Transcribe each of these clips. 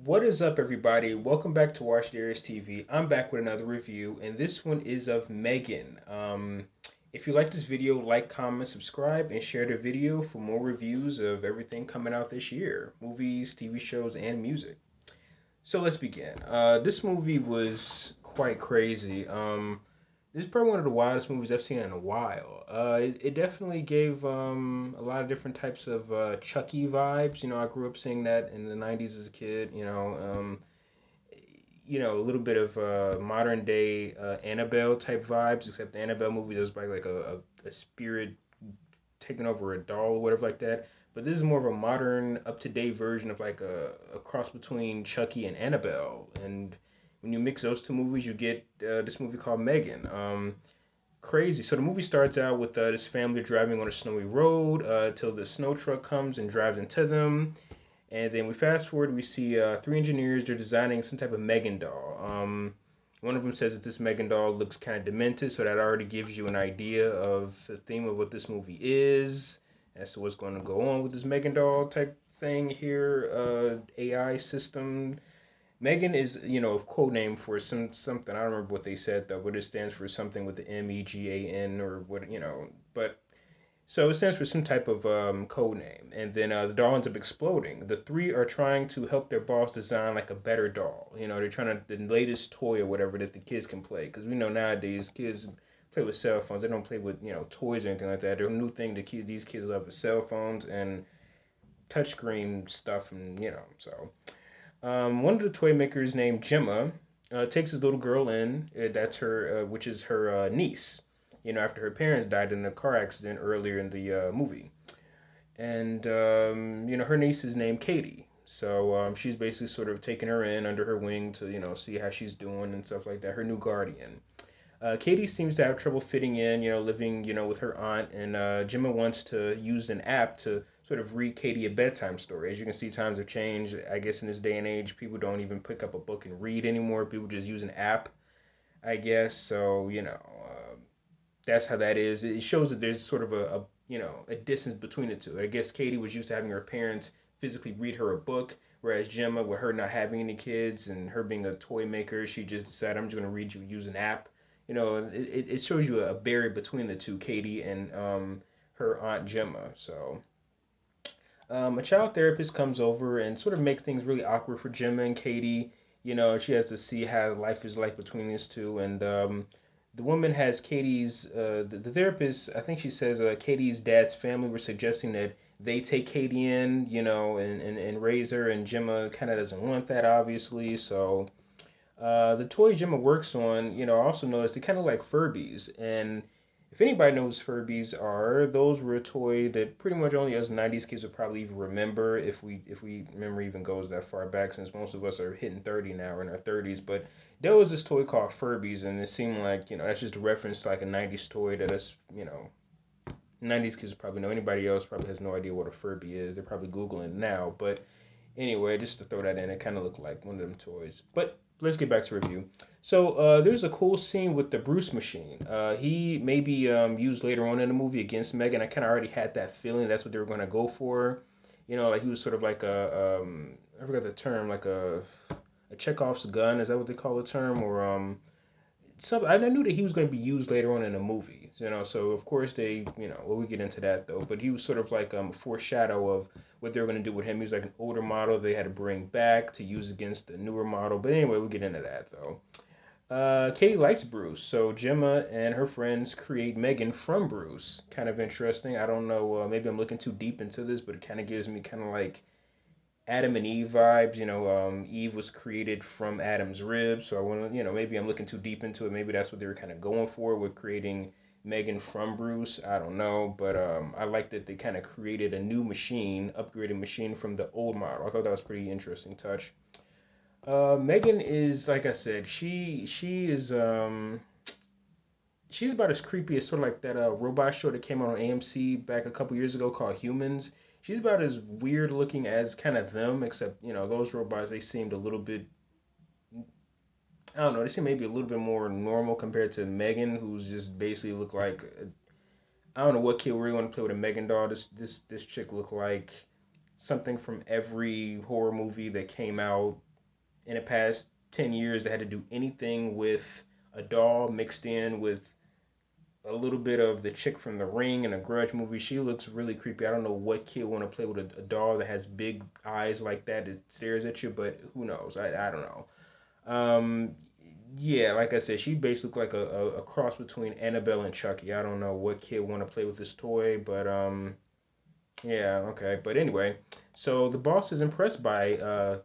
What is up, everybody? Welcome back to Watch Darius TV. I'm back with another review, and this one is of M3GAN. If you like this video, like, comment, subscribe, and share the video for more reviews of everything coming out this year movies, TV shows, and music. So let's begin. This movie was quite crazy. This is probably one of the wildest movies I've seen in a while. It definitely gave a lot of different types of Chucky vibes. I grew up seeing that in the '90s as a kid. A little bit of modern day Annabelle type vibes, except the Annabelle movie was by like a spirit taking over a doll or whatever like that. But this is more of a modern, up to date version of like a cross between Chucky and Annabelle. And when you mix those two movies, you get this movie called M3GAN. Crazy. So the movie starts out with this family driving on a snowy road till the snow truck comes and drives into them. And then we fast forward, we see three engineers. They're designing some type of M3GAN doll. One of them says that this M3GAN doll looks kind of demented, so that already gives you an idea of the theme of what this movie is, as to what's going to go on with this M3GAN doll type thing here. AI system. M3GAN is, a code name for something. I don't remember what they said though, but it stands for something with the M-E-G-A-N or what. But so it stands for some type of code name. And then the doll ends up exploding. The three are trying to help their boss design like a better doll. They're trying to, the latest toy or whatever that the kids can play. Because we know nowadays kids play with cell phones. They don't play with, toys or anything like that. The new thing these kids love is cell phones and touchscreen stuff. One of the toy makers named Gemma takes his little girl in. That's her, which is her niece. After her parents died in a car accident earlier in the movie, and her niece is named Katie. So she's basically sort of taking her in under her wing to see how she's doing and stuff like that. Her new guardian. Katie seems to have trouble fitting in, living, with her aunt, and Gemma wants to use an app to sort of read Katie a bedtime story. As you can see, times have changed. I guess in this day and age, people don't even pick up a book and read anymore. People just use an app, I guess. So, that's how that is. It shows that there's sort of a distance between the two. I guess Katie was used to having her parents physically read her a book, whereas Gemma, with her not having any kids and her being a toy maker, she just decided I'm just gonna read you use an app. It shows you a barrier between the two, Katie and her aunt Gemma. So a child therapist comes over and sort of makes things really awkward for Gemma and Katie. She has to see how life is like between these two, and the woman has Katie's the therapist. I think she says Katie's dad's family were suggesting that they take Katie in, and raise her, and Gemma kind of doesn't want that, obviously. So the toy Gemma works on, I also noticed they kind of like Furbies, and if anybody knows Furbies are, those were a toy that pretty much only us '90s kids would probably even remember if we memory even goes that far back, since most of us are hitting 30 now or in our 30s. But there was this toy called Furbies, and it seemed like that's just a reference to like a '90s toy that us '90s kids probably know. Anybody else probably has no idea what a Furby is. They're probably googling it now, but anyway, just to throw that in, it kind of looked like one of them toys. But let's get back to review. So there's a cool scene with the Bruce machine. He may be used later on in the movie against M3GAN. I kind of already had that feeling that's what they were going to go for. Like he was sort of like I forgot the term, like a Chekhov's gun. Is that what they call the term? Or I knew that he was going to be used later on in the movie. So of course they, well, we get into that though. But he was sort of like a foreshadow of what they were going to do with him. He was like an older model they had to bring back to use against the newer model. But anyway, we'll get into that though. Katie likes Bruce, so Gemma and her friends create M3GAN from Bruce. Kind of interesting. I don't know. Maybe I'm looking too deep into this, but it kind of gives me kind of like Adam and Eve vibes. Eve was created from Adam's rib, so I want to, maybe I'm looking too deep into it. Maybe that's what they were kind of going for with creating M3GAN from Bruce. I don't know, but I like that they kind of created a new machine, upgraded machine from the old model. I thought that was a pretty interesting touch. M3GAN is, like I said, she is she's about as creepy as sort of like that robot show that came out on AMC back a couple years ago called Humans. She's about as weird looking as kind of them, except those robots, they seemed a little bit, I don't know, they seem maybe a little bit more normal compared to M3GAN, who's just basically look like I don't know what kid really want to play with a M3GAN doll. This chick looked like something from every horror movie that came out in the past 10 years that had to do anything with a doll mixed in with a little bit of the chick from The Ring and a Grudge movie. She looks really creepy. I don't know what kid want to play with a doll that has big eyes like that that stares at you, but who knows? I don't know. Um, yeah, like I said, she basically looked like a cross between Annabelle and Chucky. I don't know what kid want to play with this toy, but yeah, okay. But anyway, so the boss is impressed by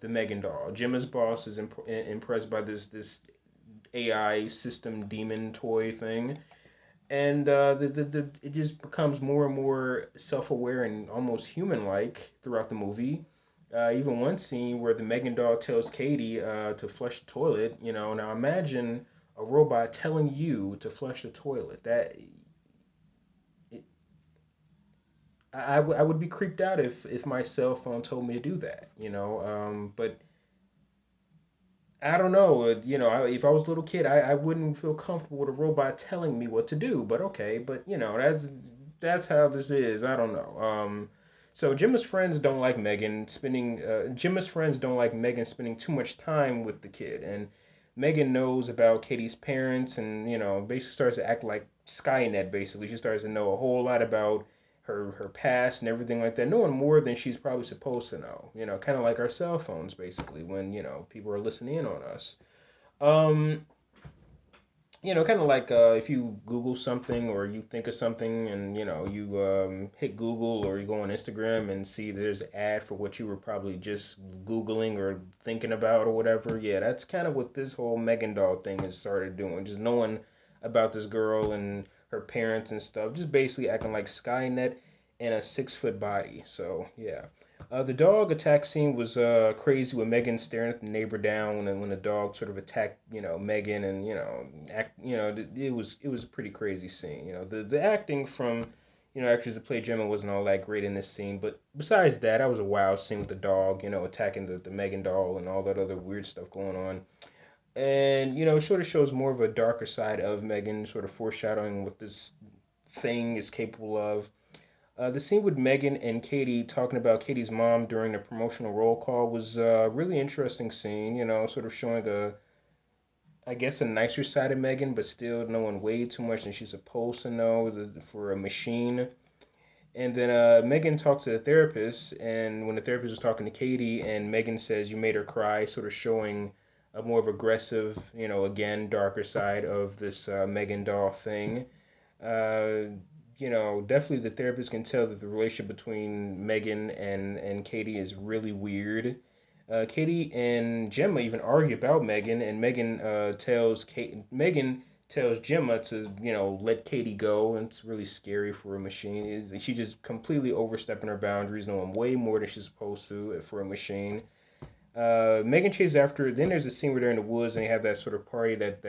the M3GAN doll. Gemma's boss is impressed by this AI system demon toy thing, and it just becomes more and more self-aware and almost human-like throughout the movie. Even one scene where the M3GAN doll tells Katie to flush the toilet. Now imagine a robot telling you to flush the toilet. It, I would be creeped out if my cell phone told me to do that. But I don't know. If I was a little kid, I wouldn't feel comfortable with a robot telling me what to do. But okay, but that's how this is. I don't know. So Gemma's friends don't like M3GAN spending. Gemma's friends don't like M3GAN spending too much time with the kid, and M3GAN knows about Katie's parents, and basically starts to act like Skynet. Basically, she starts to know a whole lot about her past and everything like that, knowing more than she's probably supposed to know. Kind of like our cell phones, basically, when people are listening in on us. Um, kind of like if you Google something or you think of something and you hit Google or you go on Instagram and see there's an ad for what you were probably just Googling or thinking about or whatever. Yeah, that's kind of what this whole M3GAN doll thing has started doing. Just knowing about this girl and her parents and stuff. Just basically acting like Skynet in a 6 foot body. So yeah. The dog attack scene was crazy with M3GAN staring at the neighbor down, and when the dog sort of attacked, M3GAN, and it was a pretty crazy scene. The acting from actors that played Gemma wasn't all that great in this scene, but besides that, that was a wild scene with the dog, attacking the M3GAN doll and all that other weird stuff going on. And it sort of shows more of a darker side of M3GAN, sort of foreshadowing what this thing is capable of. The scene with M3GAN and Katie talking about Katie's mom during the promotional roll call was a really interesting scene, sort of showing I guess, a nicer side of M3GAN, but still knowing way too much than she's supposed to know for a machine. And then M3GAN talks to the therapist, and when the therapist was talking to Katie, and M3GAN says, "You made her cry," sort of showing a more of aggressive, again, darker side of this M3GAN doll thing. Uh, Definitely the therapist can tell that the relationship between M3GAN and Katie is really weird. Katie and Gemma even argue about M3GAN, and M3GAN tells Gemma to let Katie go, and it's really scary for a machine. She just completely overstepping her boundaries, knowing way more than she's supposed to for a machine. M3GAN chases after her. Then there's a scene where they're in the woods and they have that sort of party that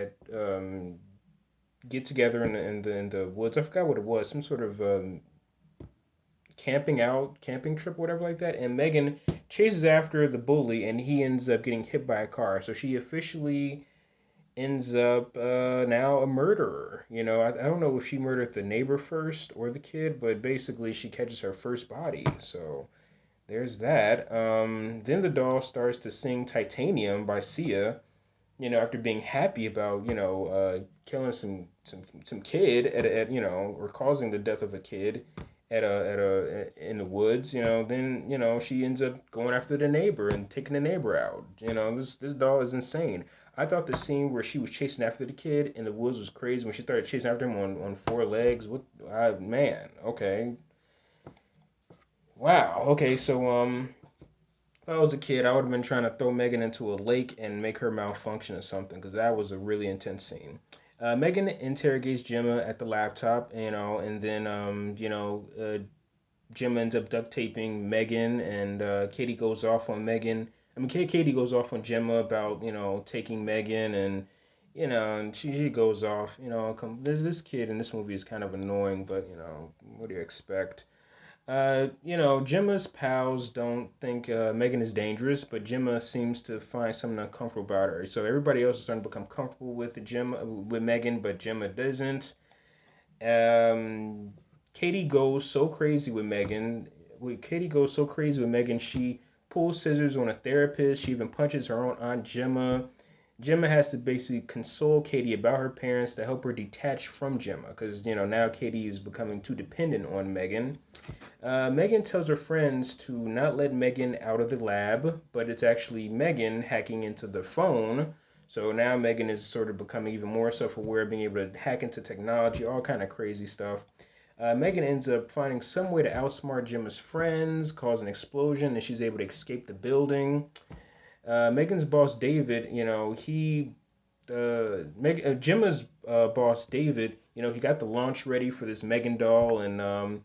get together in the woods. I forgot what it was. Some sort of camping trip, whatever like that. And M3GAN chases after the bully, and he ends up getting hit by a car. So she officially ends up now a murderer. I don't know if she murdered the neighbor first or the kid, but basically she catches her first body. So there's that. Then the doll starts to sing "Titanium" by Sia, after being happy about killing some kid or causing the death of a kid in the woods. Then she ends up going after the neighbor and taking the neighbor out. This doll is insane. I thought the scene where she was chasing after the kid in the woods was crazy when she started chasing after him on four legs. What, man? Okay, wow. Okay, so if I was a kid, I would have been trying to throw M3GAN into a lake and make her malfunction or something, because that was a really intense scene. M3GAN interrogates Gemma at the laptop, and then Gemma ends up duct taping M3GAN, and Katie goes off on M3GAN. I mean, Katie goes off on Gemma about taking M3GAN, and and she goes off. This kid in this movie is kind of annoying, but what do you expect? Gemma's pals don't think M3GAN is dangerous, but Gemma seems to find something uncomfortable about her. So everybody else is starting to become comfortable with M3GAN, but Gemma doesn't. Um, Katie goes so crazy with M3GAN. Katie goes so crazy with M3GAN, she pulls scissors on a therapist. She even punches her own aunt Gemma. Gemma has to basically console Katie about her parents to help her detach from Gemma because, now Katie is becoming too dependent on M3GAN. M3GAN tells her friends to not let M3GAN out of the lab, but it's actually M3GAN hacking into the phone. So now M3GAN is sort of becoming even more self-aware, being able to hack into technology, all kind of crazy stuff. M3GAN ends up finding some way to outsmart Gemma's friends, cause an explosion, and she's able to escape the building. M3GAN's boss David, Gemma's boss David, he got the launch ready for this M3GAN doll, and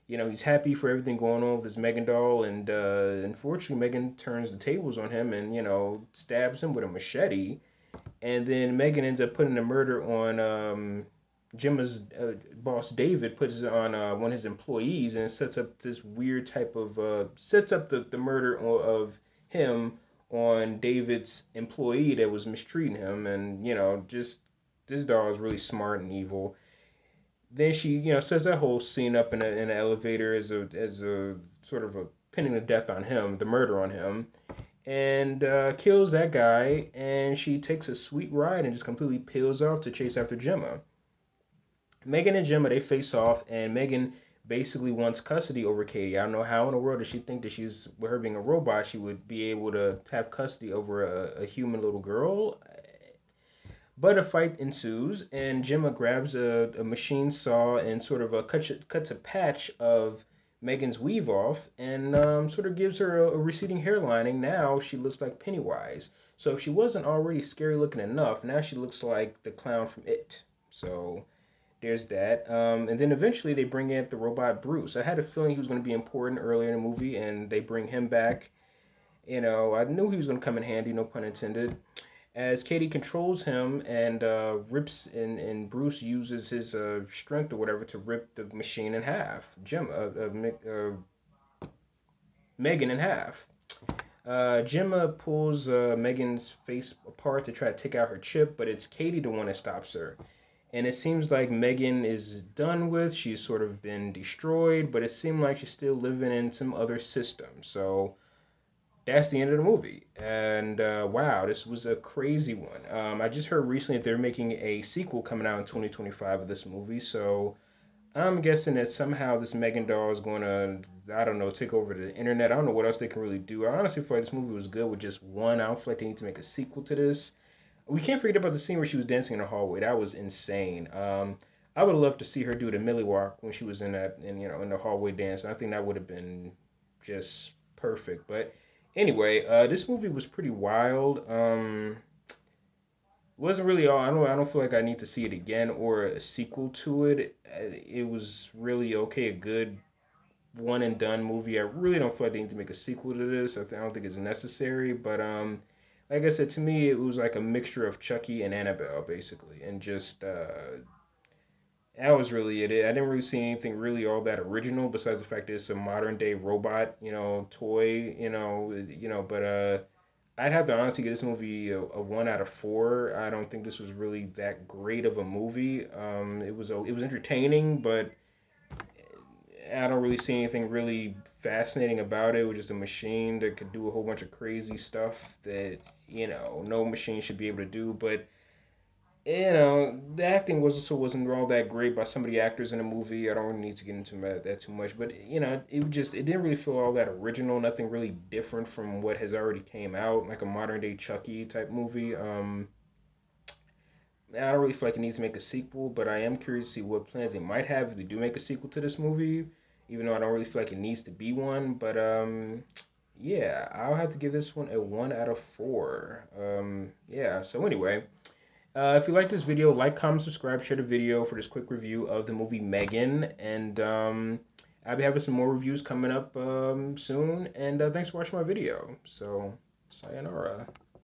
he's happy for everything going on with this M3GAN doll, and unfortunately, M3GAN turns the tables on him and stabs him with a machete, and then M3GAN ends up putting the murder on Gemma's boss David puts it on one of his employees, and it sets up this weird type of sets up the murder of him on David's employee that was mistreating him, and just this doll is really smart and evil. Then she sets that whole scene up in an elevator as a sort of a pinning the death on him, the murder on him, and kills that guy. And she takes a sweet ride and just completely peels off to chase after Gemma. M3GAN and Gemma, they face off, and M3GAN basically wants custody over Katie. I don't know how in the world does she think that she's, with her being a robot, she would be able to have custody over a human little girl. But a fight ensues, and Gemma grabs a machine saw and sort of cuts a patch of M3GAN's weave off, and sort of gives her a receding hairline. Now she looks like Pennywise. So if she wasn't already scary looking enough, now she looks like the clown from It. So there's that. And then eventually they bring in the robot Bruce. I had a feeling he was going to be important earlier in the movie, and they bring him back. I knew he was going to come in handy, no pun intended. As Katie controls him and rips, and Bruce uses his strength or whatever to rip the machine in half. M3GAN in half. Gemma pulls M3GAN's face apart to try to take out her chip, but it's Katie the one that stops her. And it seems like M3GAN is done with. She's sort of been destroyed, but it seemed like she's still living in some other system. So that's the end of the movie. And wow, this was a crazy one. I just heard recently that they're making a sequel coming out in 2025 of this movie. So I'm guessing that somehow this M3GAN doll is going to, I don't know, take over the internet. I don't know what else they can really do. I honestly feel like this movie was good with just one. I don't feel like they need to make a sequel to this. We can't forget about the scene where she was dancing in the hallway. That was insane. I would love to see her do the Millie walk when she was in that, in the hallway dance. I think that would have been just perfect. But anyway, this movie was pretty wild. Wasn't really all. I don't feel like I need to see it again or a sequel to it. It was really okay, a good one and done movie. I really don't feel like they need to make a sequel to this. I don't think it's necessary. But like I said, to me, it was like a mixture of Chucky and Annabelle, basically, and just that was really it. I didn't really see anything really all that original besides the fact that it's a modern day robot, toy, But I'd have to honestly give this movie a 1 out of 4. I don't think this was really that great of a movie. It was entertaining, but I don't really see anything really fascinating about it. It was just a machine that could do a whole bunch of crazy stuff that no machine should be able to do. But the acting wasn't all that great by some of the actors in the movie. I don't really need to get into that too much, but it didn't really feel all that original. Nothing really different from what has already came out, like a modern day Chucky type movie. I don't really feel like it needs to make a sequel, but I am curious to see what plans they might have if they do make a sequel to this movie. Even though I don't really feel like it needs to be one, but yeah, I'll have to give this one a 1 out of 4. Yeah. So anyway. If you like this video, like, comment, subscribe, share the video for this quick review of the movie M3GAN. And I'll be having some more reviews coming up soon. And thanks for watching my video. So, sayonara.